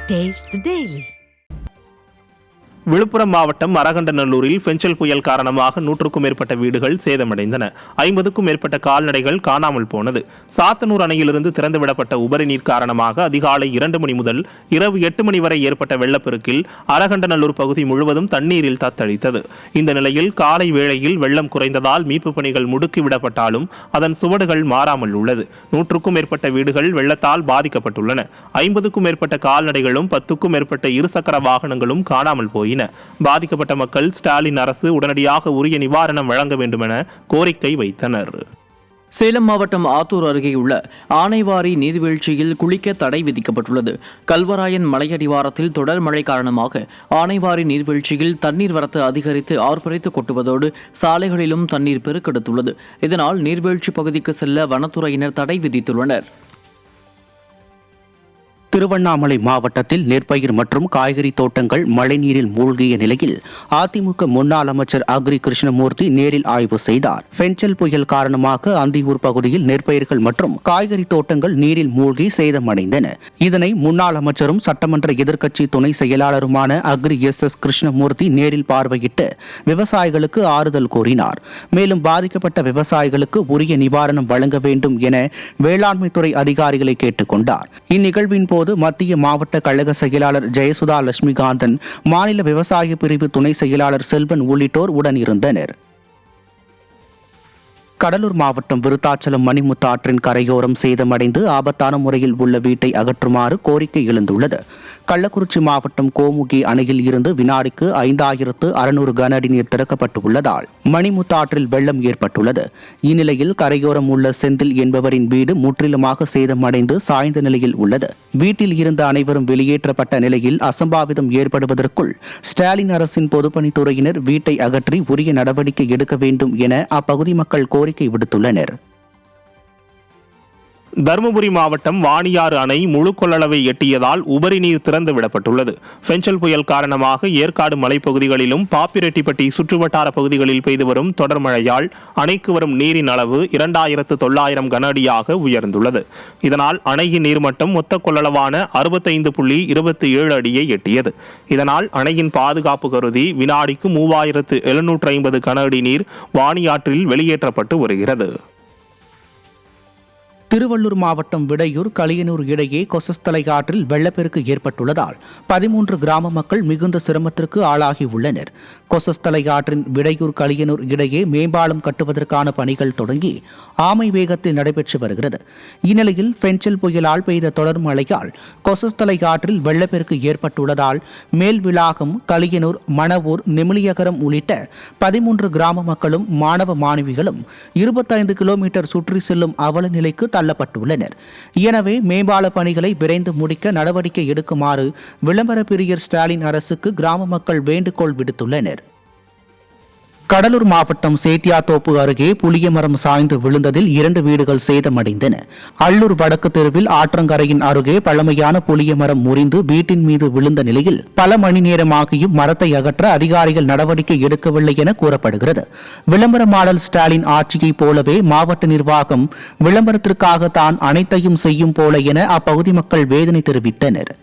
Taste the Daily. Villupuram மாவட்டம் அரகண்டநல்லூரில் பெஞ்சல் புயல் காரணமாக 100க்கும் மேற்பட்ட வீடுகள் சேதமடைந்தன. 50க்கும் மேற்பட்ட கால்நடைகள் காணாமல் போனது. சாத்தனூர் அணையிலிருந்து திறந்துவிடப்பட்ட உபரி நீர் காரணமாக அதிகாலை 2 மணி முதல் இரவு 8 மணி வரை ஏற்பட்ட வெள்ளப்பெருக்கில் அரகண்டநல்லூர் பகுதி முழுவதும் தண்ணீரில் தத்தளித்தது. இந்த நிலையில் காலை வேளையில் வெள்ளம் குறைந்ததால் மீட்பு பணிகள் முடுக்கிவிடப்பட்டாலும் அதன் சுவடுகள் மாறாமல் உள்ளது. 100க்கும் மேற்பட்ட வீடுகள் வெள்ளத்தால் பாதிக்கப்பட்டுள்ளன. 50க்கும் மேற்பட்ட கால்நடைகளும் 10க்கும் மேற்பட்ட இருசக்கர வாகனங்களும் காணாமல் போயின. பாதிக்கப்பட்ட மக்கள் ஸ்டாலின் அரசு உடனடியாக உரிய நிவாரணம் வழங்க வேண்டும் என கோரிக்கை வைத்தனர். சேலம் மாவட்டம் ஆத்தூர் அருகே உள்ள ஆனைவாரி நீர்வீழ்ச்சியில் குளிக்க தடை விதிக்கப்பட்டுள்ளது. கல்வராயன் மலையடிவாரத்தில் தொடர் மழை காரணமாக ஆனைவாரி நீர்வீழ்ச்சியில் தண்ணீர் வரத்து அதிகரித்து ஆர்ப்பரித்து கொட்டுவதோடு சாலைகளிலும் தண்ணீர் பெருக்கெடுத்துள்ளது. இதனால் நீர்வீழ்ச்சி பகுதிக்கு செல்ல வனத்துறையினர் தடை விதித்துள்ளனர். திருவண்ணாமலை மாவட்டத்தில் நெற்பயிர் மற்றும் காய்கறி தோட்டங்கள் மழைநீரில் மூழ்கிய நிலையில் அதிமுக முன்னாள் அமைச்சர் அக்ரி கிருஷ்ணமூர்த்தி நேரில் ஆய்வு செய்தார். பெஞ்சல் புயல் காரணமாக அந்தியூர் பகுதியில் நெற்பயிர்கள் மற்றும் காய்கறி தோட்டங்கள் நீரில் மூழ்கி சேதமடைந்தன. இதனை முன்னாள் அமைச்சரும் சட்டமன்ற எதிர்க்கட்சி துணை செயலாளருமான அக்ரி எஸ் கிருஷ்ணமூர்த்தி நேரில் பார்வையிட்டு விவசாயிகளுக்கு ஆறுதல் கூறினார். மேலும் பாதிக்கப்பட்ட விவசாயிகளுக்கு உரிய நிவாரணம் வழங்க வேண்டும் என வேளாண்மைத்துறை அதிகாரிகளை கேட்டுக் கொண்டார். இந்நிகழ்வின் போது மத்திய மாவட்ட கழக செயலாளர் ஜெயசுதா லட்சுமிகாந்தன், மாநில விவசாய பிரிவு துணை செயலாளர் செல்வன் உள்ளிட்டோர் உடனிருந்தனர். கடலூர் மாவட்டம் விருத்தாச்சலம் மணிமுத்து ஆற்றின் கரையோரம் சேதமடைந்து ஆபத்தான முறையில் உள்ள வீட்டை அகற்றுமாறு கோரிக்கை எழுந்துள்ளது. கள்ளக்குறிச்சி மாவட்டம் கோமுகி அணையில் இருந்து வினாடிக்கு 5600 கன அடி நீர் திறக்கப்பட்டு உள்ளதால் மணிமுத்து ஆற்றில் வெள்ளம் ஏற்பட்டுள்ளது. இந்நிலையில் கரையோரம் உள்ள செந்தில் என்பவரின் வீடு முற்றிலுமாக சேதமடைந்து சாய்ந்த நிலையில் உள்ளது. வீட்டில் இருந்த அனைவரும் வெளியேற்றப்பட்ட நிலையில் அசம்பாவிதம் ஏற்படுவதற்குள் ஸ்டாலின் அரசின் பொதுப்பணித்துறையினர் வீட்டை அகற்றி உரிய நடவடிக்கை எடுக்க வேண்டும் என அப்பகுதி மக்கள் கோரிக்கை விடுத்துள்ளனர். தருமபுரி மாவட்டம் வாணியாறு அணை முழு கொள்ளளவை எட்டியதால் உபரி நீர் திறந்து விடப்பட்டுள்ளது. பெஞ்சல் புயல் காரணமாக ஏற்காடு மலைப்பகுதிகளிலும் பாப்பிரெட்டிப்பட்டி சுற்றுவட்டார பகுதிகளில் பெய்து வரும் தொடர் மழையால் அணைக்கு வரும் நீரின் அளவு 2900 கன அடியாக உயர்ந்துள்ளது. இதனால் அணையின் நீர்மட்டம் மொத்த கொள்ளளவான 65.27 அடியை எட்டியது. இதனால் அணையின் பாதுகாப்பு கருதி வினாடிக்கு 3750 கன அடி நீர் வாணியாற்றில் வெளியேற்றப்பட்டு வருகிறது. திருவள்ளூர் மாவட்டம் விடையூர் களியனூர் இடையே கொசஸ்தலை ஆற்றில் வெள்ளப்பெருக்கு ஏற்பட்டுள்ளதால் 13 கிராம மக்கள் மிகுந்த சிரமத்திற்கு ஆளாகி உள்ளனர். கொசஸ்தலை ஆற்றின் விடையூர் களியனூர் இடையே மேம்பாலம் கட்டுவதற்கான பணிகள் தொடங்கி ஆமை வேகத்தில் நடைபெற்று வருகிறது. இந்நிலையில் பெஞ்சல் புயலால் பெய்த தொடர் மழையால் கொசஸ்தலை ஆற்றில் வெள்ளப்பெருக்கு ஏற்பட்டுள்ளதால் மேல்விளாகம், களியனூர், மணவூர், நெமிலியகரம் உள்ளிட்ட 13 கிராம மக்களும் மாணவ மாணவிகளும் 25 கிலோமீட்டர் சுற்றி செல்லும் அவல நிலைக்கு தள்ளப்பட்டுள்ளனர். எனவே மேம்பால பணிகளை விரைந்து முடிக்க நடவடிக்கை எடுக்குமாறு விளம்பர பிரியர் ஸ்டாலின் அரசுக்கு கிராம மக்கள் வேண்டுகோள் விடுத்துள்ளனர். கடலூர் மாவட்டம் சேத்தியாத்தோப்பு அருகே புளிய மரம் சாய்ந்து விழுந்ததில் 2 வீடுகள் சேதமடைந்தன. அள்ளூர் வடக்கு தெருவில் ஆற்றங்கரையின் அருகே பழமையான புளிய மரம் முறிந்து வீட்டின் மீது விழுந்த நிலையில் பல மணி நேரமாகியும் மரத்தை அகற்ற அதிகாரிகள் நடவடிக்கை எடுக்கவில்லை என கூறப்படுகிறது. விளம்பர மாடல் ஸ்டாலின் ஆட்சியைப் போலவே மாவட்ட நிர்வாகம் விளம்பரத்திற்காக தான் அனைத்தையும் செய்யும் போல என அப்பகுதி மக்கள் வேதனை தெரிவித்தனர்.